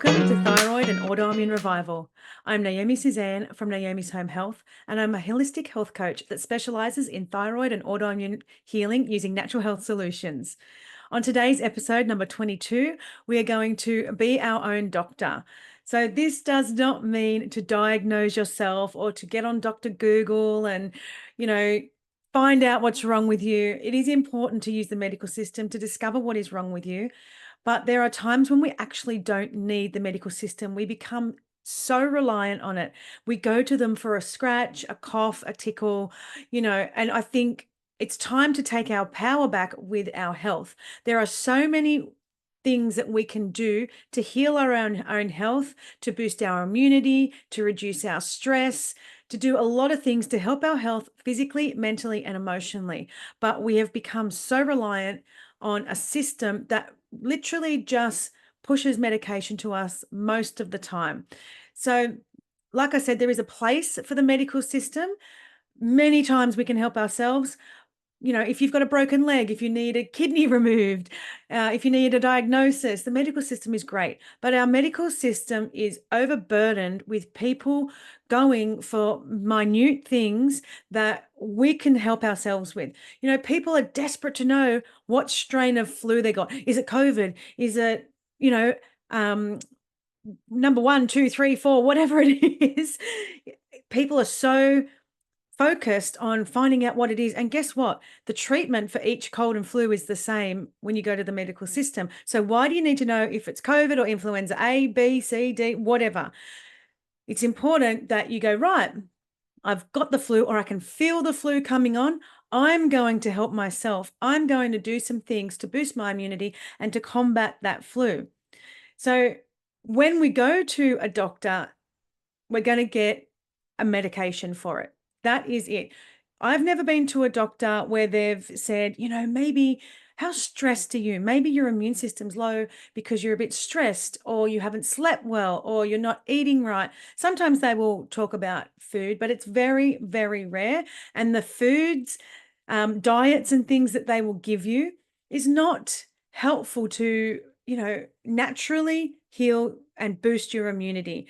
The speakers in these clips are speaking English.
Welcome to Thyroid and Autoimmune Revival. I'm Naomi Suzanne from Naomi's Home Health, and I'm a holistic health coach that specializes in thyroid and autoimmune healing using natural health solutions. On today's episode, number 22, we are going to be our own doctor. So this does not mean to diagnose yourself or to get on Dr. Google and, find out what's wrong with you. It is important to use the medical system to discover what is wrong with you. But there are times when we actually don't need the medical system. We become so reliant on it. We go to them for a scratch, a cough, a tickle, and I think it's time to take our power back with our health. There are so many things that we can do to heal our own health, to boost our immunity, to reduce our stress, to do a lot of things to help our health physically, mentally, and emotionally. But we have become so reliant on a system that literally just pushes medication to us most of the time. So, like I said, there is a place for the medical system. Many times we can help ourselves. If you've got a broken leg, if you need a kidney removed, if you need a diagnosis, the medical system is great. But our medical system is overburdened with people going for minute things that we can help ourselves with. People are desperate to know what strain of flu they got. Is it COVID? Is it, number 1, 2, 3, 4, whatever it is? People are so focused on finding out what it is. And guess what? The treatment for each cold and flu is the same when you go to the medical system. So why do you need to know if it's COVID or influenza A, B, C, D, whatever? It's important that you go, right, I've got the flu, or I can feel the flu coming on. I'm going to help myself. I'm going to do some things to boost my immunity and to combat that flu. So when we go to a doctor, we're going to get a medication for it. That is it. I've never been to a doctor where they've said, maybe how stressed are you? Maybe your immune system's low because you're a bit stressed, or you haven't slept well, or you're not eating right. Sometimes they will talk about food, but it's very, very rare. And the foods, diets and things that they will give you is not helpful to, naturally heal and boost your immunity.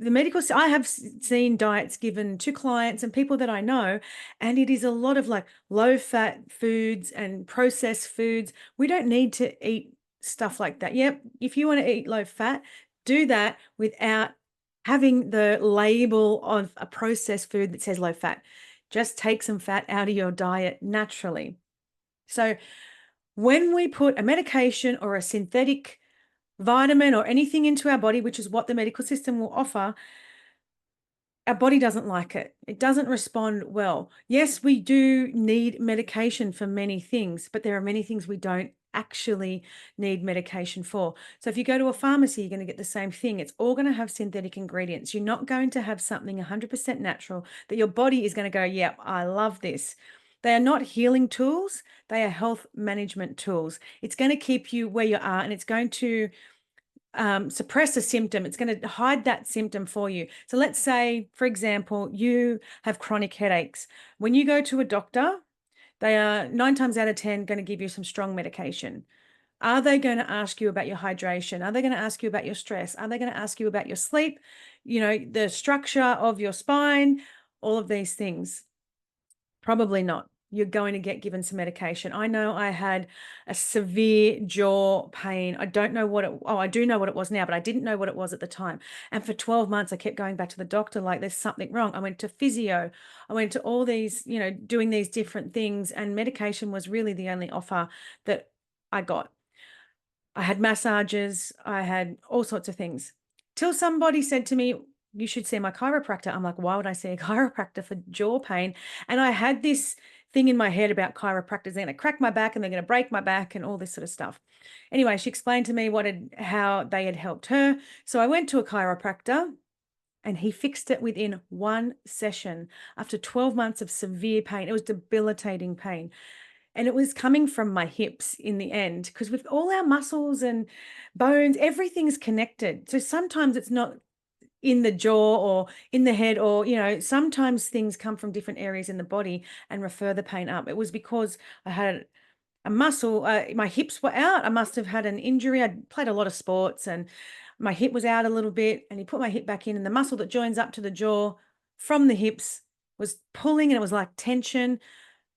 I have seen diets given to clients and people that I know, and it is a lot of like low fat foods and processed foods. We don't need to eat stuff like that. Yep, if you want to eat low fat, do that without having the label of a processed food that says low fat. Just take some fat out of your diet naturally. So when we put a medication or a synthetic vitamin or anything into our body, which is what the medical system will offer, our body doesn't like it. It doesn't respond well. Yes, we do need medication for many things, but there are many things we don't actually need medication for. So if you go to a pharmacy, you're going to get the same thing. It's all going to have synthetic ingredients. You're not going to have something 100% natural that your body is going to go, yep, I love this. They are not healing tools. They are health management tools. It's going to keep you where you are, and it's going to suppress a symptom. It's going to hide that symptom for you. So let's say, for example, you have chronic headaches. When you go to a doctor, they are 9 times out of 10 going to give you some strong medication. Are they going to ask you about your hydration? Are they going to ask you about your stress? Are they going to ask you about your sleep? The structure of your spine, all of these things? Probably not. You're going to get given some medication. I know I had a severe jaw pain. I don't know I do know what it was now, but I didn't know what it was at the time. And for 12 months, I kept going back to the doctor like there's something wrong. I went to physio. I went to all these, doing these different things, and medication was really the only offer that I got. I had massages. I had all sorts of things. Till somebody said to me, you should see my chiropractor. I'm like, why would I see a chiropractor for jaw pain? And I had this thing in my head about chiropractors. They're going to crack my back and they're going to break my back and all this sort of stuff. Anyway, she explained to me how they had helped her. So I went to a chiropractor, and he fixed it within 1 session after 12 months of severe pain. It was debilitating pain. And it was coming from my hips in the end, because with all our muscles and bones, everything's connected. So sometimes it's not in the jaw or in the head, or sometimes things come from different areas in the body and refer the pain up. It was because I had a muscle, my hips were out. I must have had an injury. I played a lot of sports, and my hip was out a little bit, and he put my hip back in, and the muscle that joins up to the jaw from the hips was pulling, and it was like tension.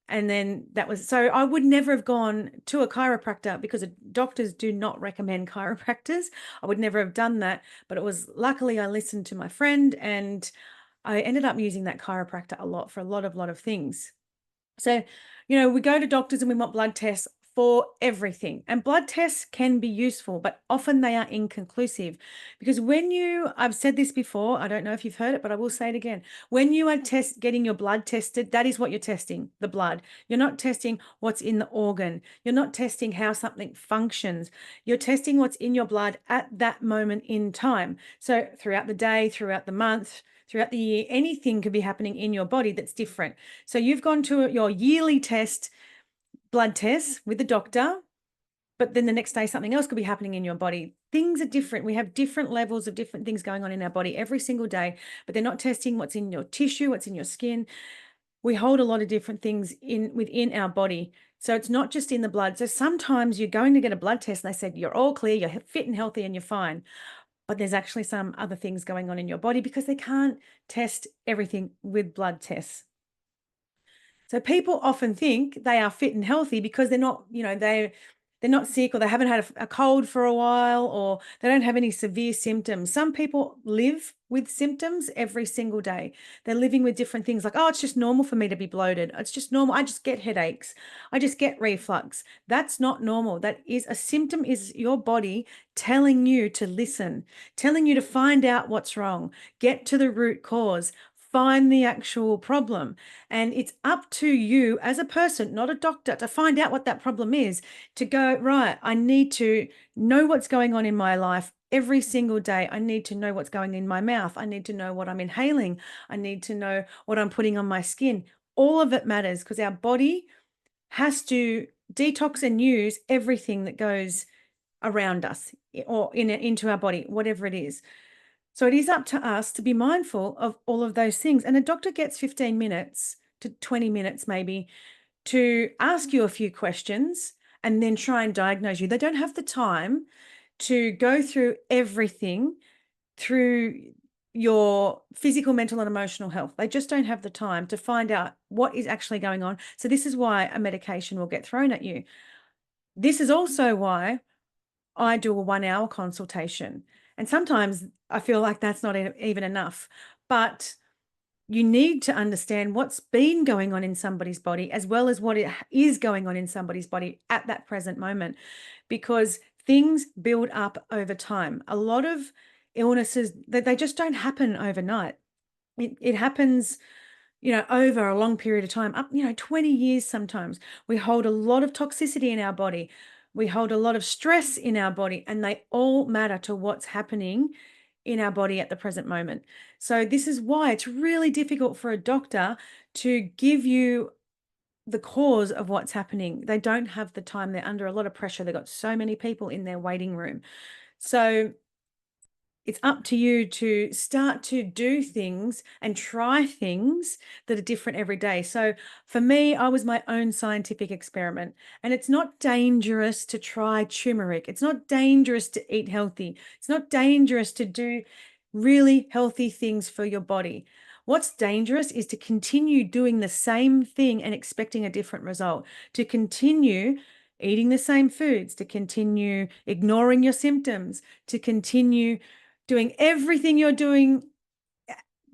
And then that was, so I would never have gone to a chiropractor because doctors do not recommend chiropractors. I would never have done that. But it was luckily I listened to my friend, and I ended up using that chiropractor a lot for a lot of things. So, we go to doctors and we want blood tests for everything. And blood tests can be useful, but often they are inconclusive. Because I've said this before, I don't know if you've heard it, but I will say it again. When you are getting your blood tested, that is what you're testing, the blood. You're not testing what's in the organ. You're not testing how something functions. You're testing what's in your blood at that moment in time. So throughout the day, throughout the month, throughout the year, anything could be happening in your body that's different. So you've gone to your yearly blood test with the doctor, but then the next day something else could be happening in your body. Things are different. We have different levels of different things going on in our body every single day, but they're not testing what's in your tissue, what's in your skin. We hold a lot of different things within our body. So it's not just in the blood. So sometimes you're going to get a blood test and they said you're all clear, you're fit and healthy, and you're fine. But there's actually some other things going on in your body because they can't test everything with blood tests. So people often think they are fit and healthy because they're not, they're not sick, or they haven't had a cold for a while, or they don't have any severe symptoms. Some people live with symptoms every single day. They're living with different things like, oh, it's just normal for me to be bloated. It's just normal. I just get headaches. I just get reflux. That's not normal. That is a symptom, is your body telling you to listen, telling you to find out what's wrong, get to the root cause, find the actual problem. And it's up to you as a person, not a doctor, to find out what that problem is, to go, right, I need to know what's going on in my life every single day. I need to know what's going in my mouth. I need to know what I'm inhaling. I need to know what I'm putting on my skin. All of it matters because our body has to detox and use everything that goes around us or into our body, whatever it is. So it is up to us to be mindful of all of those things. And a doctor gets 15 minutes to 20 minutes maybe to ask you a few questions and then try and diagnose you. They don't have the time to go through everything through your physical, mental, and emotional health. They just don't have the time to find out what is actually going on. So this is why a medication will get thrown at you. This is also why I do a 1 hour consultation. And sometimes I feel like that's not even enough. But you need to understand what's been going on in somebody's body as well as what is going on in somebody's body at that present moment, because things build up over time. A lot of illnesses, they just don't happen overnight. It happens, over a long period of time, up, 20 years sometimes. We hold a lot of toxicity in our body. We hold a lot of stress in our body, and they all matter to what's happening in our body at the present moment. So this is why it's really difficult for a doctor to give you the cause of what's happening. They don't have the time. They're under a lot of pressure. They've got so many people in their waiting room. So it's up to you to start to do things and try things that are different every day. So for me, I was my own scientific experiment, and it's not dangerous to try turmeric. It's not dangerous to eat healthy. It's not dangerous to do really healthy things for your body. What's dangerous is to continue doing the same thing and expecting a different result, to continue eating the same foods, to continue ignoring your symptoms, to continue doing everything you're doing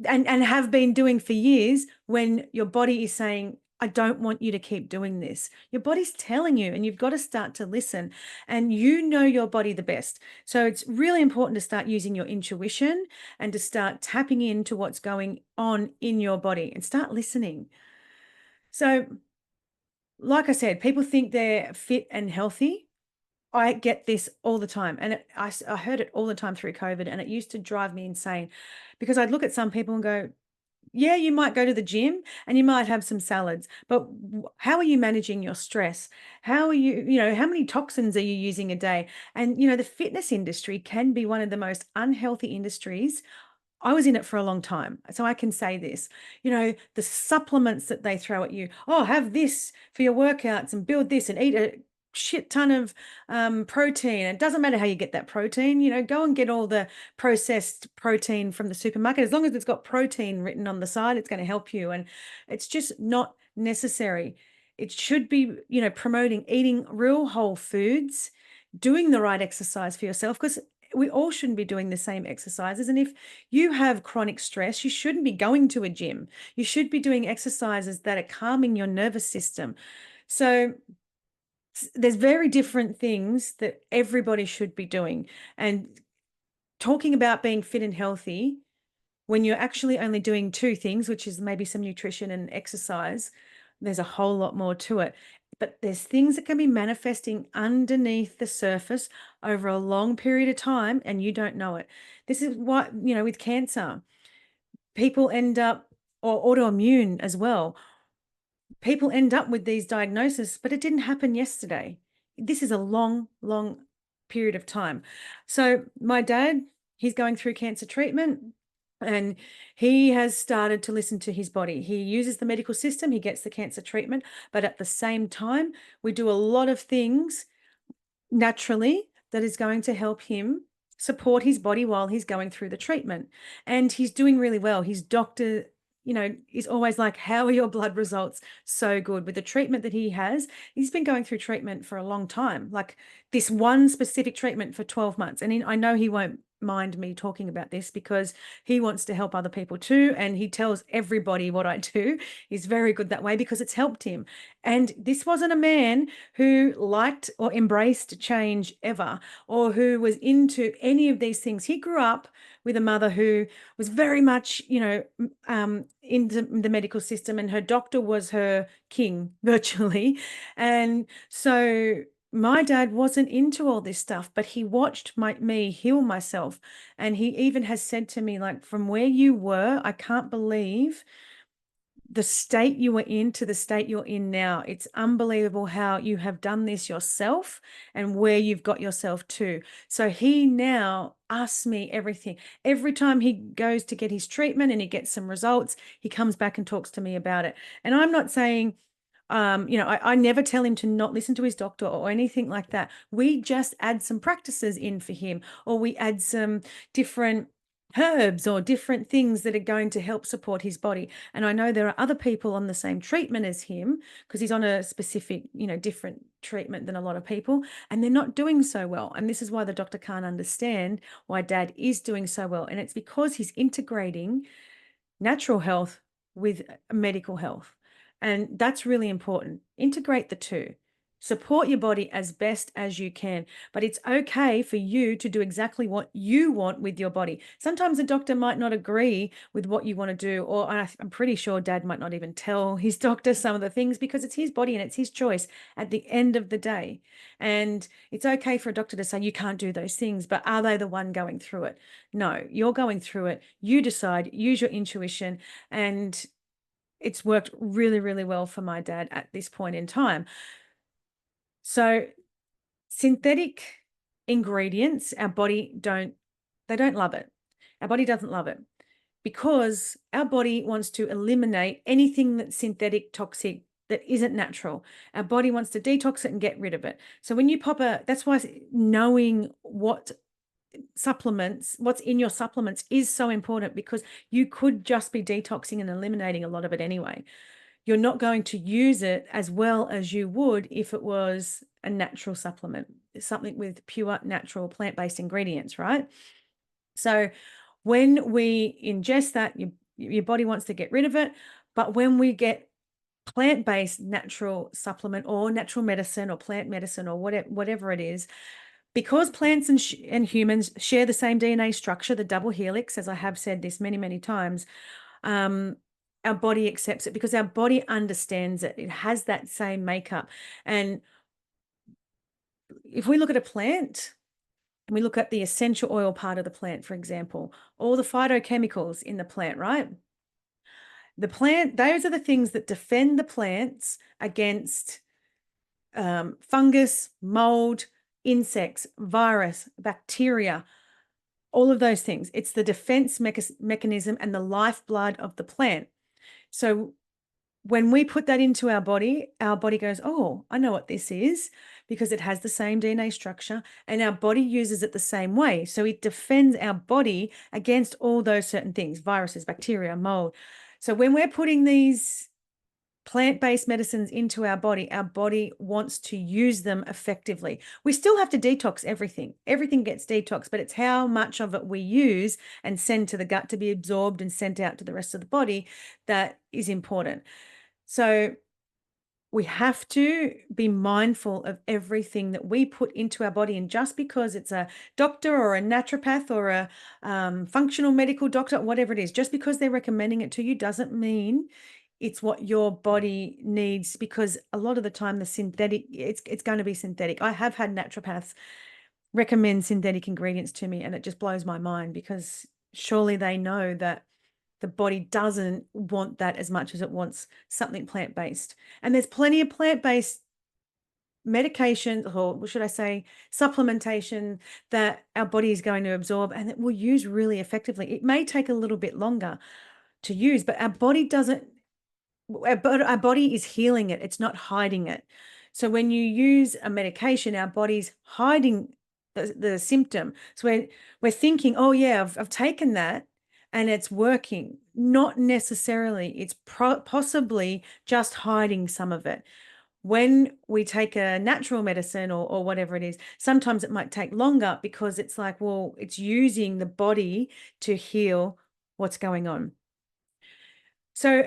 and have been doing for years when your body is saying, I don't want you to keep doing this. Your body's telling you, and you've got to start to listen, and you know your body the best. So it's really important to start using your intuition and to start tapping into what's going on in your body and start listening. So, like I said, people think they're fit and healthy. I get this all the time, and I heard it all the time through COVID, and it used to drive me insane because I'd look at some people and go, yeah, you might go to the gym and you might have some salads, but how are you managing your stress? How are you, how many toxins are you using a day? And, the fitness industry can be one of the most unhealthy industries. I was in it for a long time, so I can say this, the supplements that they throw at you. Oh, have this for your workouts and build this and eat it. shit ton of protein. It doesn't matter how you get that protein, go and get all the processed protein from the supermarket. As long as it's got protein written on the side, it's going to help you. And it's just not necessary. It should be, promoting eating real whole foods, doing the right exercise for yourself, because we all shouldn't be doing the same exercises. And if you have chronic stress, you shouldn't be going to a gym. You should be doing exercises that are calming your nervous system. So there's very different things that everybody should be doing. And talking about being fit and healthy when you're actually only doing two things, which is maybe some nutrition and exercise, there's a whole lot more to it. But there's things that can be manifesting underneath the surface over a long period of time, and you don't know it. This is what, with cancer, people end up, or autoimmune as well, people end up with these diagnoses, but it didn't happen yesterday. This is a long, long period of time. So my dad, he's going through cancer treatment, and he has started to listen to his body. He uses the medical system, he gets the cancer treatment, but at the same time, we do a lot of things naturally that is going to help him support his body while he's going through the treatment. And he's doing really well. His doctor, is always like, how are your blood results? So good. With the treatment that he has, he's been going through treatment for a long time, like this one specific treatment for 12 months. And I know he won't mind me talking about this because he wants to help other people too. And he tells everybody what I do. He's very good that way because it's helped him. And this wasn't a man who liked or embraced change ever, or who was into any of these things. He grew up with a mother who was very much, into the medical system, and her doctor was her king virtually. And so my dad wasn't into all this stuff, but he watched me heal myself. And he even has said to me, like, from where you were, I can't believe the state you were in to the state you're in now. It's unbelievable how you have done this yourself and where you've got yourself to. So he now asks me everything. Every time he goes to get his treatment and he gets some results, he comes back and talks to me about it. And I'm not saying, I never tell him to not listen to his doctor or anything like that. We just add some practices in for him, or we add some different herbs or different things that are going to help support his body. And I know there are other people on the same treatment as him, because he's on a specific, different treatment than a lot of people, and they're not doing so well. And this is why the doctor can't understand why dad is doing so well. And it's because he's integrating natural health with medical health. And that's really important. Integrate the two. Support your body as best as you can, but it's okay for you to do exactly what you want with your body. Sometimes a doctor might not agree with what you want to do, or I'm pretty sure dad might not even tell his doctor some of the things, because it's his body and it's his choice at the end of the day. And it's okay for a doctor to say you can't do those things, but are they the one going through it? No, you're going through it. You decide, use your intuition, and it's worked really, really well for my dad at this point in time. So synthetic ingredients, our body don't love it. Our body doesn't love it, because our body wants to eliminate anything that's synthetic, toxic, that isn't natural. Our body wants to detox it and get rid of it. So when you that's why knowing what's in your supplements is so important, because you could just be detoxing and eliminating a lot of it anyway. You're not going to use it as well as you would if it was a natural supplement, something with pure natural plant-based ingredients, right? So when we ingest that, your body wants to get rid of it. But when we get plant-based natural supplement or natural medicine or plant medicine or whatever it is, because plants and humans share the same DNA structure, the double helix, as I have said this many, many times, our body accepts it because our body understands it. It has that same makeup. And if we look at a plant and we look at the essential oil part of the plant, for example, all the phytochemicals in the plant, right? The plant, those are the things that defend the plants against fungus, mold, insects, virus, bacteria, all of those things. It's the defense mechanism and the lifeblood of the plant. So when we put that into our body goes, oh, I know what this is, because it has the same DNA structure and our body uses it the same way. So it defends our body against all those certain things, viruses, bacteria, mold. So when we're putting these plant-based medicines into our body wants to use them effectively. We still have to detox everything. Everything gets detoxed, but it's how much of it we use and send to the gut to be absorbed and sent out to the rest of the body that is important. So we have to be mindful of everything that we put into our body. And just because it's a doctor or a naturopath or a functional medical doctor, whatever it is, just because they're recommending it to you doesn't mean it's what your body needs, because a lot of the time the synthetic, it's going to be synthetic. I have had naturopaths recommend synthetic ingredients to me, and it just blows my mind, because surely they know that the body doesn't want that as much as it wants something plant-based. And there's plenty of plant-based medications, or should I say supplementation, that our body is going to absorb and that we'll use really effectively. It may take a little bit longer to use, but our body doesn't, our body is healing it. It's not hiding it. So when you use a medication, our body's hiding the symptom. So we're thinking, oh yeah, I've taken that and it's working. Not necessarily. It's possibly just hiding some of it. When we take a natural medicine or whatever it is, sometimes it might take longer, because it's like, well, it's using the body to heal what's going on. So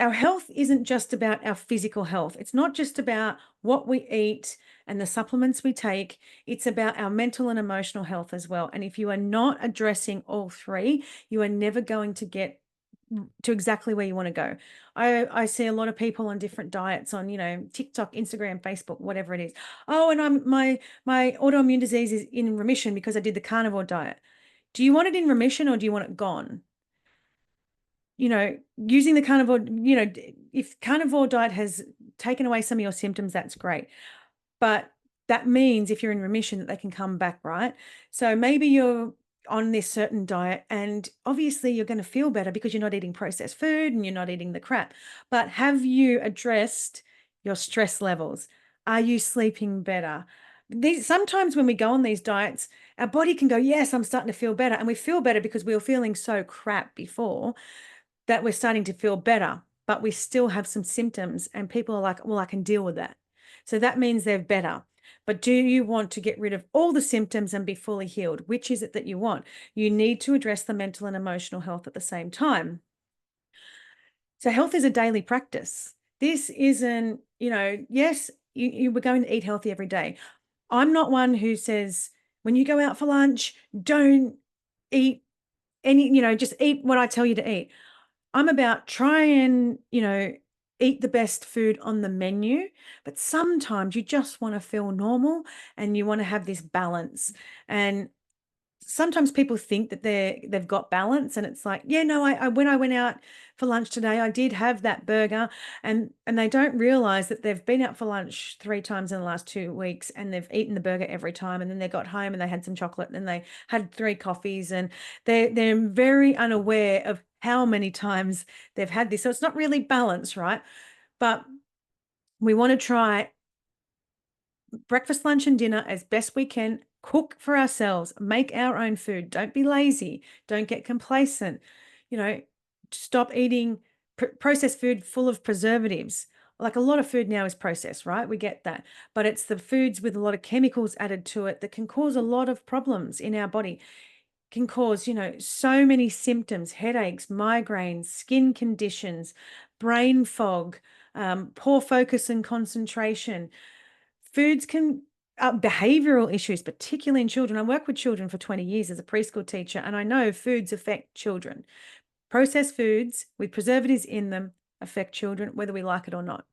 our health isn't just about our physical health. It's not just about what we eat and the supplements we take. It's about our mental and emotional health as well. And if you are not addressing all three, you are never going to get to exactly where you want to go. I see a lot of people on different diets on, TikTok, Instagram, Facebook, whatever it is. Oh, and my autoimmune disease is in remission because I did the carnivore diet. Do you want it in remission or do you want it gone? Using the carnivore, if carnivore diet has taken away some of your symptoms, that's great. But that means if you're in remission that they can come back, right? So maybe you're on this certain diet and obviously you're going to feel better because you're not eating processed food and you're not eating the crap. But have you addressed your stress levels? Are you sleeping better? Sometimes when we go on these diets, our body can go, yes, I'm starting to feel better. And we feel better because we were feeling so crap before, that we're starting to feel better, but we still have some symptoms and people are like, well, I can deal with that. So that means they're better. But do you want to get rid of all the symptoms and be fully healed? Which is it that you want? You need to address the mental and emotional health at the same time. So health is a daily practice. This isn't, yes, we're going to eat healthy every day. I'm not one who says, when you go out for lunch, don't eat just eat what I tell you to eat. I'm about try and, eat the best food on the menu, but sometimes you just want to feel normal and you want to have this balance. And sometimes people think that they've got balance, and it's like, yeah, no, I when I went out for lunch today, I did have that burger, and they don't realize that they've been out for lunch 3 times in the last 2 weeks and they've eaten the burger every time, and then they got home and they had some chocolate and they had 3 coffees, and they're very unaware of how many times they've had this. So it's not really balanced, right? But we want to try breakfast, lunch, and dinner as best we can. Cook for ourselves, make our own food. Don't be lazy. Don't get complacent. Stop eating processed food full of preservatives. Like, a lot of food now is processed, right? We get that. But it's the foods with a lot of chemicals added to it that can cause a lot of problems in our body. Can cause, so many symptoms: headaches, migraines, skin conditions, brain fog, poor focus and concentration. Foods can behavioral issues, particularly in children. I work with children for 20 years as a preschool teacher, and I know foods affect children. Processed foods with preservatives in them affect children, whether we like it or not.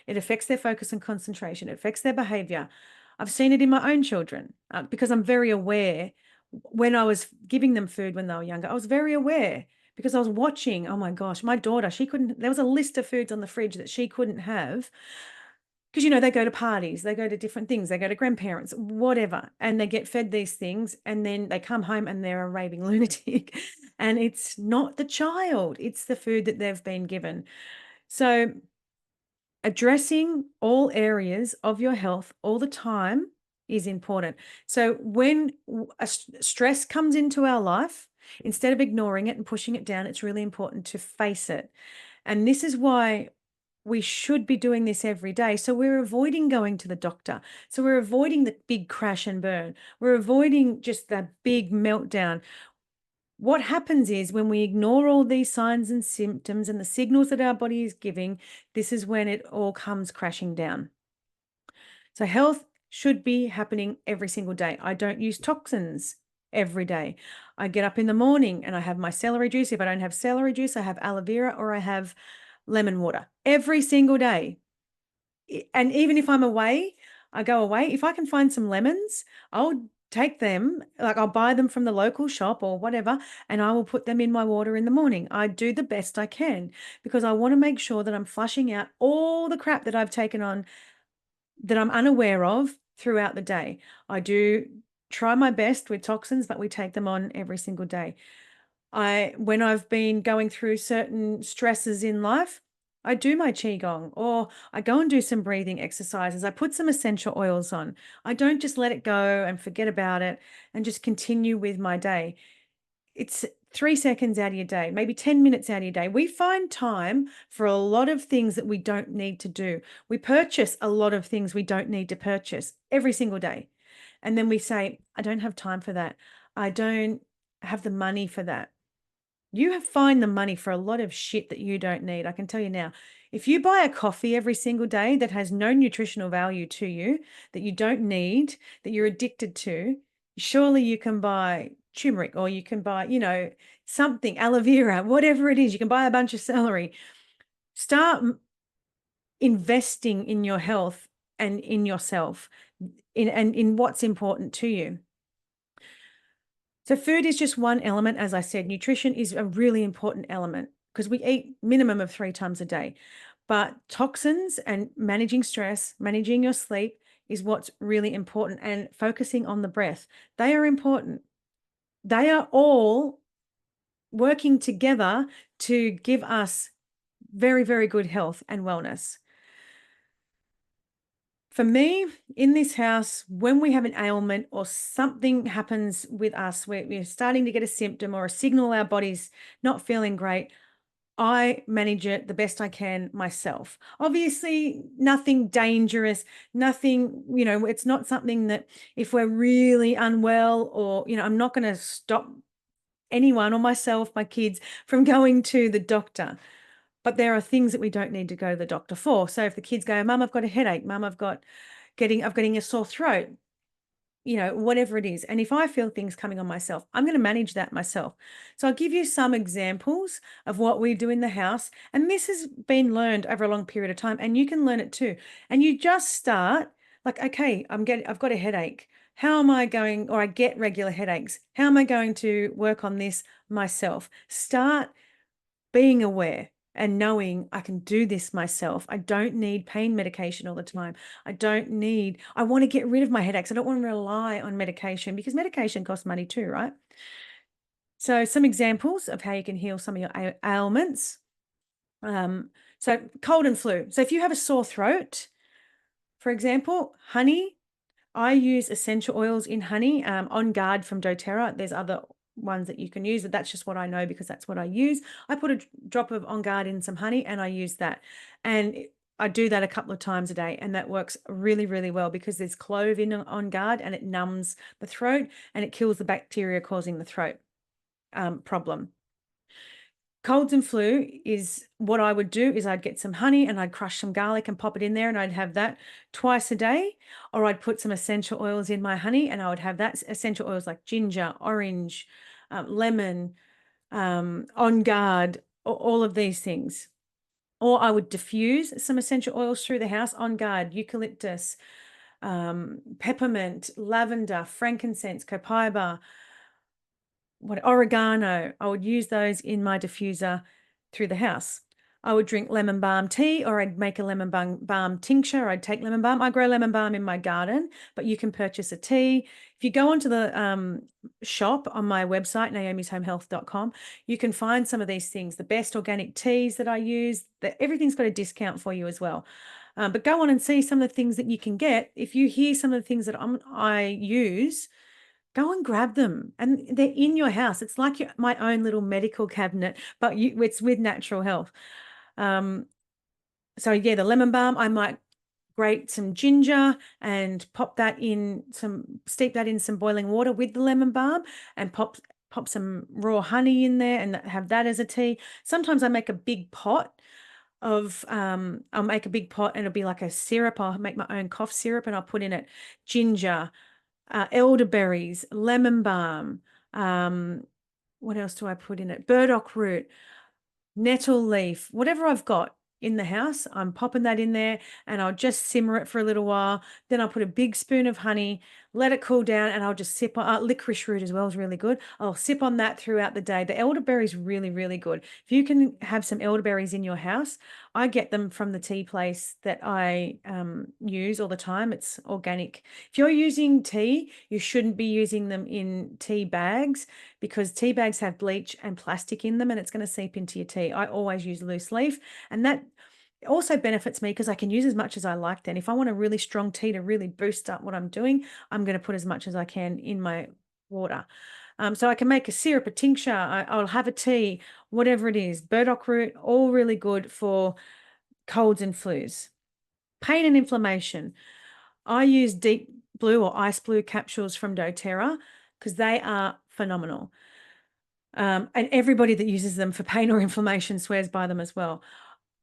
It affects their focus and concentration. It affects their behavior. I've seen it in my own children because I'm very aware. When I was giving them food when they were younger, I was very aware because I was watching. Oh my gosh, my daughter, there was a list of foods on the fridge that she couldn't have, because, they go to parties, they go to different things, they go to grandparents, whatever, and they get fed these things, and then they come home and they're a raving lunatic. And it's not the child, it's the food that they've been given. So addressing all areas of your health all the time is important. So when stress comes into our life, instead of ignoring it and pushing it down, it's really important to face it. And this is why we should be doing this every day. So we're avoiding going to the doctor. So we're avoiding the big crash and burn. We're avoiding just the big meltdown. What happens is when we ignore all these signs and symptoms and the signals that our body is giving, this is when it all comes crashing down. So health should be happening every single day. I don't use toxins every day. I get up in the morning and I have my celery juice. If I don't have celery juice, I have aloe vera or I have lemon water every single day. And even if I'm away, I go away. If I can find some lemons, I'll take them, like I'll buy them from the local shop or whatever, and I will put them in my water in the morning. I do the best I can because I want to make sure that I'm flushing out all the crap that I've taken on that I'm unaware of throughout the day. I do try my best with toxins, but we take them on every single day. When I've been going through certain stresses in life, I do my qigong or I go and do some breathing exercises. I put some essential oils on. I don't just let it go and forget about it and just continue with my day. It's 3 seconds out of your day, maybe 10 minutes out of your day. We find time for a lot of things that we don't need to do. We purchase a lot of things we don't need to purchase every single day. And then we say, I don't have time for that. I don't have the money for that. You find the money for a lot of shit that you don't need. I can tell you now, if you buy a coffee every single day that has no nutritional value to you, that you don't need, that you're addicted to, surely you can buy turmeric or you can buy, something, aloe vera, whatever it is. You can buy a bunch of celery. Start investing in your health and in yourself and in what's important to you. So food is just one element. As I said, nutrition is a really important element because we eat minimum of 3 times a day. But toxins and managing stress, managing your sleep is what's really important, and focusing on the breath. They are important. They are all working together to give us very, very good health and wellness. For me, in this house, when we have an ailment or something happens with us, we're starting to get a symptom or a signal our body's not feeling great, I manage it the best I can myself. Obviously, nothing dangerous, nothing, it's not something that if we're really unwell or, I'm not going to stop anyone or myself, my kids from going to the doctor. But there are things that we don't need to go to the doctor for. So if the kids go, Mum, I've got a headache, Mum, I'm getting a sore throat, whatever it is. And if I feel things coming on myself, I'm going to manage that myself. So I'll give you some examples of what we do in the house. And this has been learned over a long period of time, and you can learn it too. And you just start like, okay, I've got a headache. How am I going, or I get regular headaches. How am I going to work on this myself? Start being aware and knowing I can do this myself. I don't need pain medication all the time. I want to get rid of my headaches. I don't want to rely on medication because medication costs money too, right? So some examples of how you can heal some of your ailments. So cold and flu. So if you have a sore throat, for example, honey, I use essential oils in honey, On Guard from doTERRA. There's other ones that you can use, but that's just what I know because that's what I use. I put a drop of On Guard in some honey and I use that. And I do that a couple of times a day, and that works really, really well because there's clove in On Guard and it numbs the throat and it kills the bacteria causing the throat problem. Colds and flu is what I would do is I'd get some honey and I'd crush some garlic and pop it in there, and I'd have that twice a day. Or I'd put some essential oils in my honey and I would have that essential oils like ginger, orange, lemon, On Guard, all of these things. Or I would diffuse some essential oils through the house: On Guard, eucalyptus, peppermint, lavender, frankincense, copaiba, oregano. I would use those in my diffuser through the house. I would drink lemon balm tea, or I'd make a lemon balm tincture. I'd take lemon balm. I grow lemon balm in my garden, but you can purchase a tea. If you go onto the shop on my website, naomishomehealth.com, you can find some of these things, the best organic teas that I use. That everything's got a discount for you as well. But go on and see some of the things that you can get. If you hear some of the things that I use, go and grab them, and they're in your house. It's like my own little medical cabinet, but it's with natural health. So yeah, the lemon balm, I might grate some ginger and steep that in some boiling water with the lemon balm, and pop some raw honey in there and have that as a tea. Sometimes I make a big pot I'll make a big pot, and it'll be like a syrup. I'll make my own cough syrup, and I'll put in it ginger, elderberries, lemon balm. What else do I put in it? Burdock root, nettle leaf, whatever I've got in the house, I'm popping that in there, and I'll just simmer it for a little while. Then I'll put a big spoon of honey, let it cool down, and I'll just sip on licorice root as well is really good. I'll sip on that throughout the day. The elderberry is really, really good. If you can have some elderberries in your house, I get them from the tea place that I use all the time. It's organic. If you're using tea, you shouldn't be using them in tea bags, because tea bags have bleach and plastic in them, and it's going to seep into your tea. I always use loose leaf, and that also benefits me because I can use as much as I like. Then if I want a really strong tea to really boost up what I'm doing, I'm going to put as much as I can in my water. So I can make a syrup, a tincture, I'll have a tea, whatever it is. Burdock root, all really good for colds and flus. Pain and inflammation. I use deep blue or ice blue capsules from doTERRA because they are phenomenal. And everybody that uses them for pain or inflammation swears by them as well.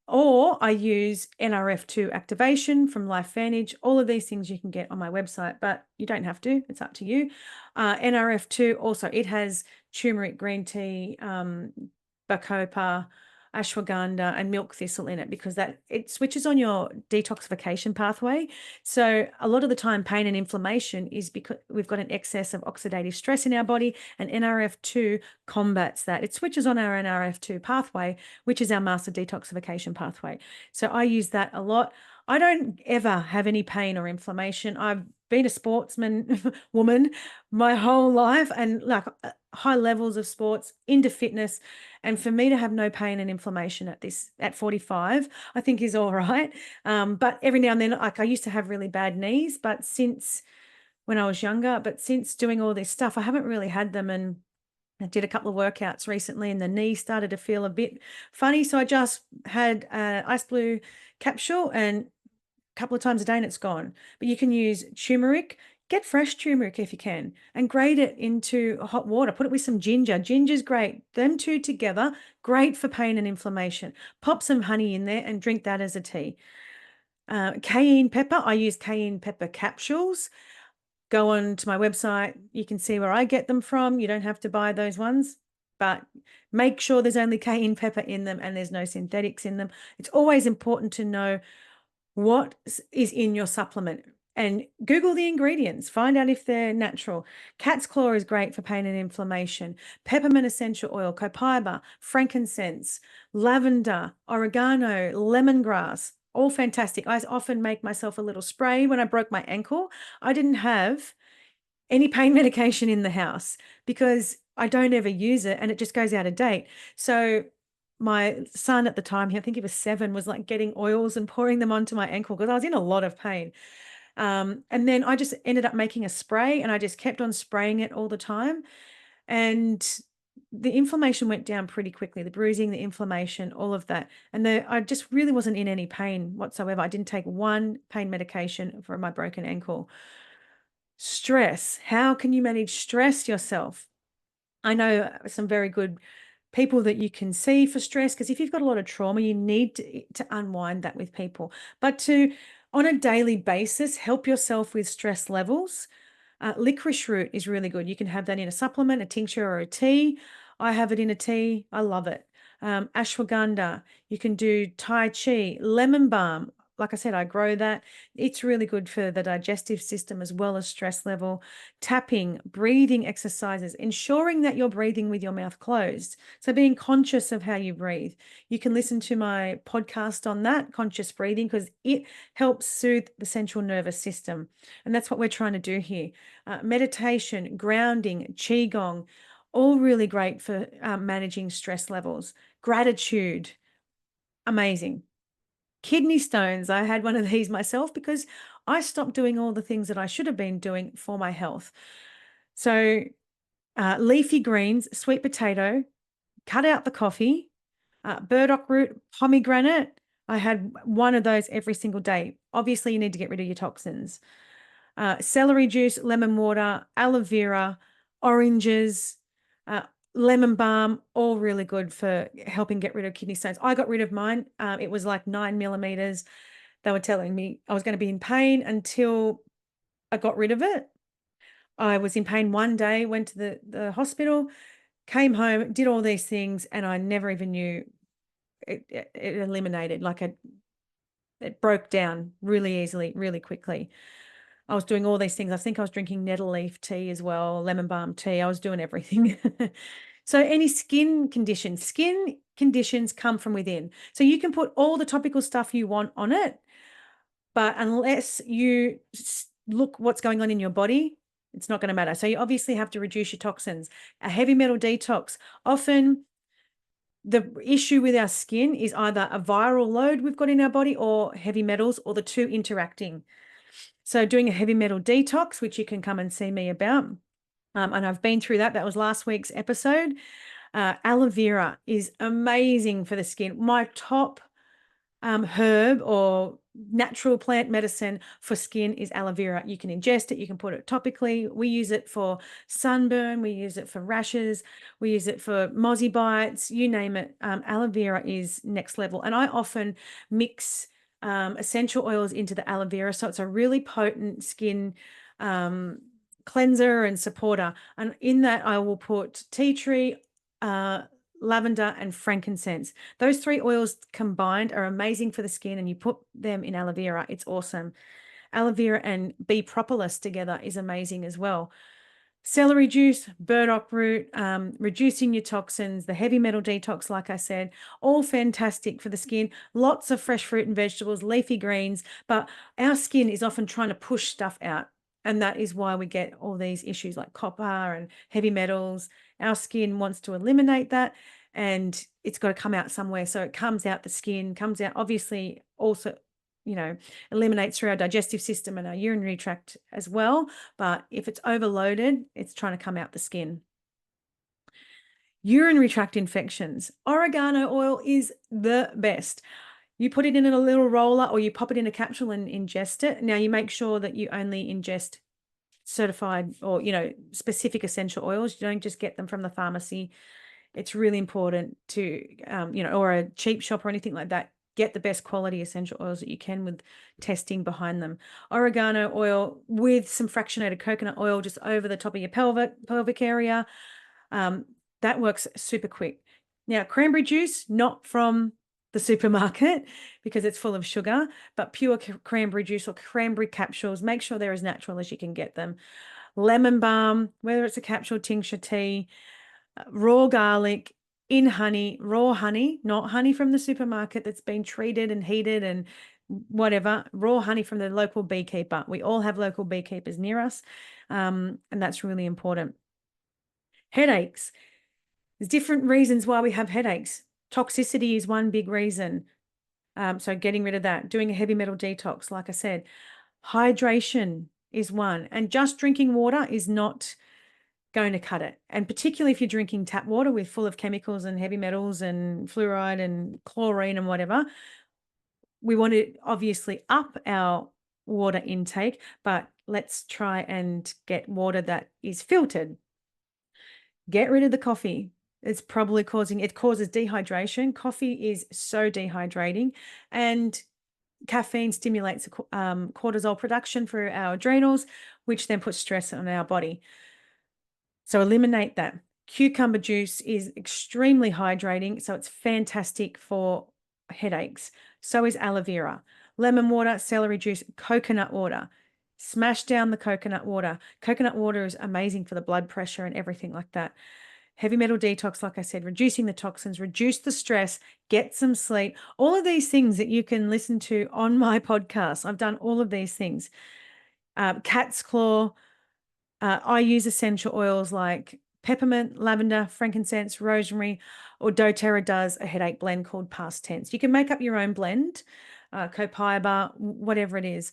Or I use NRF2 activation from LifeVantage. All of these things you can get on my website, but you don't have to. It's up to you. NRF2 also, it has turmeric, green tea, bacopa, ashwagandha, and milk thistle in it, because it switches on your detoxification pathway. So a lot of the time, pain and inflammation is because we've got an excess of oxidative stress in our body, and NRF2 combats that. It switches on our NRF2 pathway, which is our master detoxification pathway. So I use that a lot. I don't ever have any pain or inflammation. I've been a sportsman woman my whole life, and like high levels of sports, into fitness. And for me to have no pain and inflammation at 45, I think is all right. But every now and then, like I used to have really bad knees, but since when I was younger, but since doing all this stuff, I haven't really had them. And I did a couple of workouts recently, and the knee started to feel a bit funny. So I just had an ice blue capsule, and a couple of times a day, and it's gone. But you can use turmeric. Get fresh turmeric if you can, and grate it into hot water. Put it with some ginger. Ginger's great. Them two together, great for pain and inflammation. Pop some honey in there and drink that as a tea. Cayenne pepper. I use cayenne pepper capsules. Go on to my website. You can see where I get them from. You don't have to buy those ones, but make sure there's only cayenne pepper in them and there's no synthetics in them. It's always important to know what is in your supplement, and Google the ingredients, find out if they're natural. Cat's claw is great for pain and inflammation. Peppermint essential oil, copaiba, frankincense, lavender, oregano, lemongrass, all fantastic. I often make myself a little spray. When I broke my ankle, I didn't have any pain medication in the house because I don't ever use it, and it just goes out of date. So my son at the time, I think he was 7, was like getting oils and pouring them onto my ankle because I was in a lot of pain. And then I just ended up making a spray, and I just kept on spraying it all the time. And the inflammation went down pretty quickly, the bruising, the inflammation, all of that. And I just really wasn't in any pain whatsoever. I didn't take one pain medication for my broken ankle. Stress. How can you manage stress yourself? I know some very good people that you can see for stress, because if you've got a lot of trauma, you need to unwind that with people. But to, on a daily basis, help yourself with stress levels. Licorice root is really good. You can have that in a supplement, a tincture, or a tea. I have it in a tea. I love it. Ashwagandha. You can do Tai Chi, lemon balm. like I said, I grow that. It's really good for the digestive system as well as stress level. Tapping, breathing exercises, ensuring that you're breathing with your mouth closed. So being conscious of how you breathe. You can listen to my podcast on that, conscious breathing, because it helps soothe the central nervous system. And that's what we're trying to do here. Meditation, grounding, qigong, all really great for managing stress levels. Gratitude, amazing. Kidney stones, I had one of these myself because I stopped doing all the things that I should have been doing for my health. So leafy greens, sweet potato, cut out the coffee, burdock root, pomegranate. I had one of those every single day. Obviously, you need to get rid of your toxins. Celery juice, lemon water, aloe vera, oranges, uh, lemon balm, all really good for helping get rid of kidney stones. I got rid of mine. It was like 9 millimeters. They were telling me I was going to be in pain until I got rid of it. I was in pain one day, went to the hospital, came home, did all these things, and I never even knew it eliminated. Like it broke down really easily, really quickly. I was doing all these things. I think I was drinking nettle leaf tea as well, lemon balm tea. I was doing everything. So any skin conditions come from within. So you can put all the topical stuff you want on it, but unless you look what's going on in your body, it's not going to matter. So you obviously have to reduce your toxins. A heavy metal detox. Often the issue with our skin is either a viral load we've got in our body or heavy metals, or the two interacting. So doing a heavy metal detox, which you can come and see me about. And I've been through that. That was last week's episode. Aloe vera is amazing for the skin. My top herb or natural plant medicine for skin is aloe vera. You can ingest it, you can put it topically. We use it for sunburn, we use it for rashes, we use it for mozzie bites, you name it. Aloe vera is next level. And I often mix essential oils into the aloe vera. So it's a really potent skin cleanser and supporter. And in that, I will put tea tree, lavender, and frankincense. Those three oils combined are amazing for the skin, and you put them in aloe vera. It's awesome. Aloe vera and bee propolis together is amazing as well. Celery juice, burdock root, reducing your toxins, the heavy metal detox, like I said, all fantastic for the skin. Lots of fresh fruit and vegetables, leafy greens, but our skin is often trying to push stuff out. And that is why we get all these issues like copper and heavy metals. Our skin wants to eliminate that, and it's got to come out somewhere. So it comes out the skin, comes out, obviously, also, eliminates through our digestive system and our urinary tract as well. But if it's overloaded, it's trying to come out the skin. Urinary tract infections. Oregano oil is the best. You put it in a little roller or you pop it in a capsule and ingest it. Now you make sure that you only ingest certified or, specific essential oils. You don't just get them from the pharmacy. It's really important to, or a cheap shop or anything like that. Get the best quality essential oils that you can with testing behind them. Oregano oil with some fractionated coconut oil just over the top of your pelvic area. That works super quick. Now, cranberry juice, not from the supermarket because it's full of sugar, but pure cranberry juice or cranberry capsules. Make sure they're as natural as you can get them. Lemon balm, whether it's a capsule, tincture, tea, raw garlic in honey, raw honey, not honey from the supermarket that's been treated and heated and whatever, raw honey from the local beekeeper. We all have local beekeepers near us, and that's really important. Headaches. There's different reasons why we have headaches. Toxicity is one big reason. So getting rid of that, doing a heavy metal detox, like I said. Hydration is one, and just drinking water is not going to cut it. And particularly if you're drinking tap water with full of chemicals and heavy metals and fluoride and chlorine and whatever, we want to obviously up our water intake, but let's try and get water that is filtered. Get rid of the coffee. It's probably it causes dehydration. Coffee is so dehydrating, and caffeine stimulates cortisol production for our adrenals, which then puts stress on our body. So eliminate that. Cucumber juice is extremely hydrating, so it's fantastic for headaches. So is aloe vera. lemon water, celery juice, coconut water. Smash down the coconut water. Coconut water is amazing for the blood pressure and everything like that. Heavy metal detox, like I said, reducing the toxins, reduce the stress, get some sleep. All of these things that you can listen to on my podcast. I've done all of these things. Cat's claw. I use essential oils like peppermint, lavender, frankincense, rosemary, or doTERRA does a headache blend called Past Tense. You can make up your own blend, copaiba, whatever it is.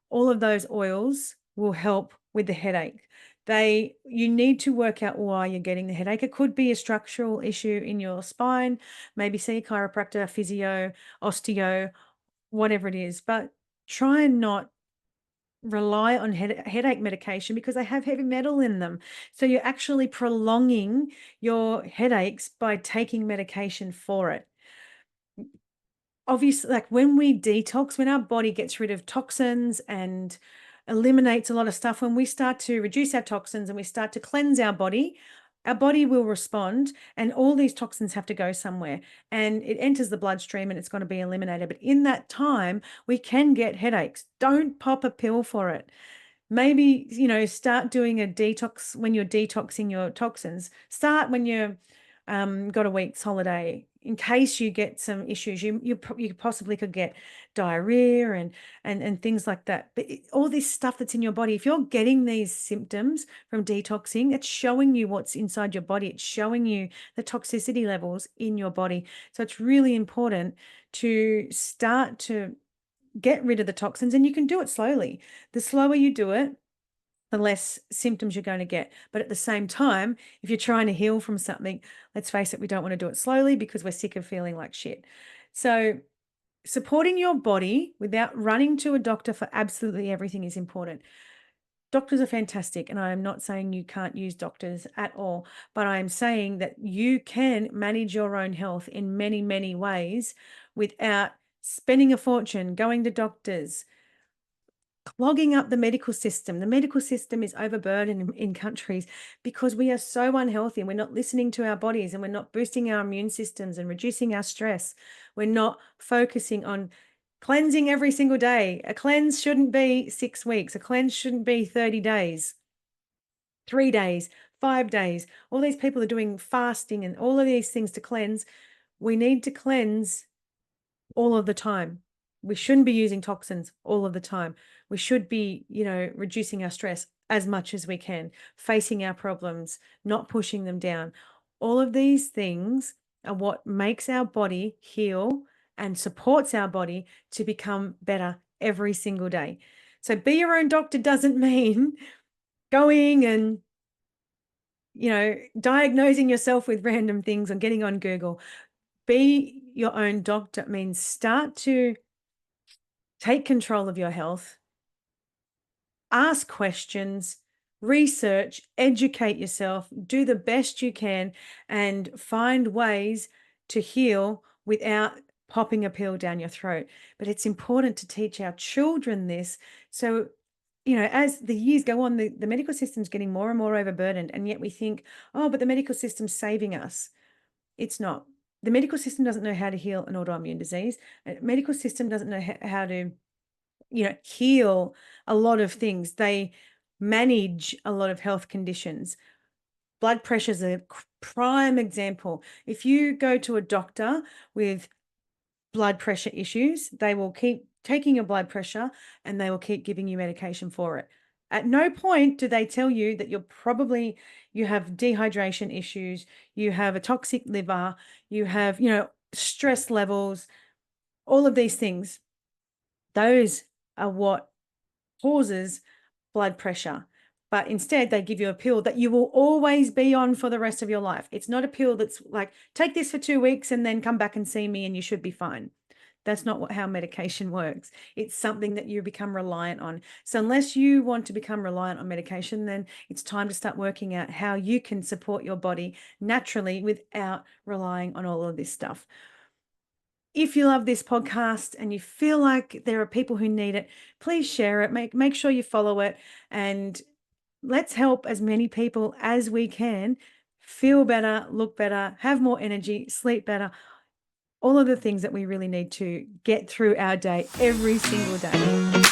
All of those oils will help with the headache. You need to work out why you're getting the headache. It could be a structural issue in your spine, maybe see a chiropractor, physio, osteo, whatever it is, but try and not rely on headache medication because they have heavy metal in them. So you're actually prolonging your headaches by taking medication for it. Obviously, like when we detox, when our body gets rid of toxins and eliminates a lot of stuff, when we start to reduce our toxins and we start to cleanse our body will respond, and all these toxins have to go somewhere, and it enters the bloodstream and it's going to be eliminated. But in that time, we can get headaches. Don't pop a pill for it. Maybe, start doing a detox when you're detoxing your toxins. Start when you're got a week's holiday, in case you get some issues. You possibly could get diarrhea and things like that. But all this stuff that's in your body, if you're getting these symptoms from detoxing, it's showing you what's inside your body. It's showing you the toxicity levels in your body. So it's really important to start to get rid of the toxins, and you can do it slowly. The slower you do it, the less symptoms you're going to get. But at the same time, if you're trying to heal from something, let's face it, we don't want to do it slowly because we're sick of feeling like shit. So supporting your body without running to a doctor for absolutely everything is important. Doctors are fantastic, and I am not saying you can't use doctors at all, but I am saying that you can manage your own health in many, many ways without spending a fortune, going to doctors, clogging up the medical system. The medical system is overburdened in countries because we are so unhealthy and we're not listening to our bodies, and we're not boosting our immune systems and reducing our stress. We're not focusing on cleansing every single day. A cleanse shouldn't be 6 weeks. A cleanse shouldn't be 30 days, 3 days, 5 days. All these people are doing fasting and all of these things to cleanse. We need to cleanse all of the time. We shouldn't be using toxins all of the time. We should be, reducing our stress as much as we can, facing our problems, not pushing them down. All of these things are what makes our body heal and supports our body to become better every single day. So be your own doctor doesn't mean going and, diagnosing yourself with random things and getting on Google. Be your own doctor means start to take control of your health, ask questions, research, educate yourself, do the best you can, and find ways to heal without popping a pill down your throat. But it's important to teach our children this. So, as the years go on, the medical system's getting more and more overburdened, and yet we think, oh, but the medical system's saving us. It's not. The medical system doesn't know how to heal an autoimmune disease. The medical system doesn't know how to, heal a lot of things. They manage a lot of health conditions. Blood pressure is a prime example. If you go to a doctor with blood pressure issues, they will keep taking your blood pressure and they will keep giving you medication for it. At no point do they tell you that you have dehydration issues, you have a toxic liver, you have, stress levels, all of these things. Those are what causes blood pressure. But instead, they give you a pill that you will always be on for the rest of your life. It's not a pill that's like, take this for 2 weeks and then come back and see me and you should be fine. That's not how medication works. It's something that you become reliant on. So unless you want to become reliant on medication, then it's time to start working out how you can support your body naturally without relying on all of this stuff. If you love this podcast and you feel like there are people who need it, please share it. Make sure you follow it, and let's help as many people as we can feel better, look better, have more energy, sleep better, all of the things that we really need to get through our day every single day.